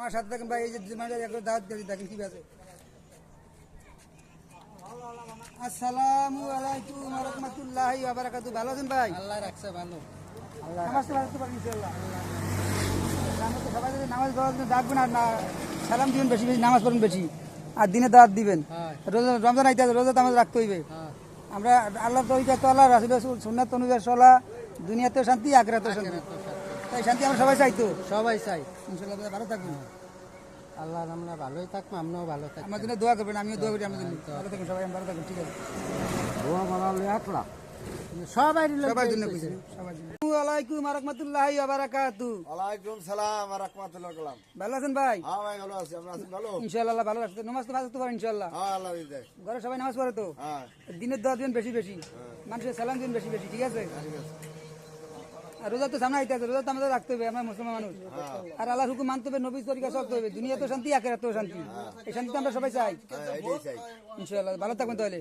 আমার সাথে থাকেন ভাই, এই যে দাওয়াত দিয়ে দেখেন কি আছে। আসসালামু আলাইকুম ওয়া রাহমাতুল্লাহি ওয়া বারাকাতুহু। ভালো আছেন ভাই? আল্লাহ রাখছে ভালো। নামাজ পড়তে পারেন ইনশাআল্লাহ। আমরা তো সবাই যদি নামাজ পড়ার জন্য ডাকবেন আর না সালাম দিবেন বেশি বেশি, নামাজ পড়বেন বেশি, আর দিনে দাওয়াত দিবেন। রোজা রমজান আইতে আছে, রোজা তো আমাদের রাখতে হইবে। আমরা আল্লাহর তরিকা তো আল্লাহ রাসূলের সুন্নাত অনুযায়ী চলা, দুনিয়াতেও শান্তি আখিরাতেও শান্তি, তাই শান্তি আমরা সবাই চাই তো। সবাই চাই ইনশাআল্লাহ ভালো থাকবেন। আল্লাহ আমরা ভালোই থাকবো, আমরাও ভালো থাকবো। আমার জন্য দোয়া করবেন, আমিও দোয়া করি আপনার জন্য। ভালো থাকবেন সবাই, ভালো থাকবেন, ঠিক আছে। দোয়া বানালে একলা সবাই সবার জন্য কইছি, সবার জন্য। আসসালামু আলাইকুম ওয়া রাহমাতুল্লাহি ওয়া বারাকাতুহু। ওয়ালাইকুম সালাম ওয়া রাহমাতুল্লাহি ওয়া বারাকাতুহু। ভালো আছেন ভাই? হ্যাঁ ভাই ভালো আছি, আমরা আছি ভালো। ইনশাআল্লাহ ভালো আছে। নামাজ তো পড়তে পারেন ইনশাআল্লাহ? হ্যাঁ আল্লাহ দিদাই। ঘরে সবাই নামাজ পড়ে তো? হ্যাঁ দিনের দোয়া দিবেন বেশি বেশি, মানুষের সালাম দিবেন বেশি বেশি, ঠিক আছে? আর রোজা তো সামনে আইতে আছে, রোজা তো আমাদের রাখতে হবে, আমরা মুসলমান মানুষ। আর আল্লাহর হুকুম মানতে হবে, নবীর তরিকা চলতে হবে, দুনিয়া তো শান্তি আখিরাতেও শান্তি, এই শান্তি তো আমরা সবাই চাই। হ্যাঁ এটাই চাই। ইনশাআল্লাহ ভালো থাকবেন তাহলে।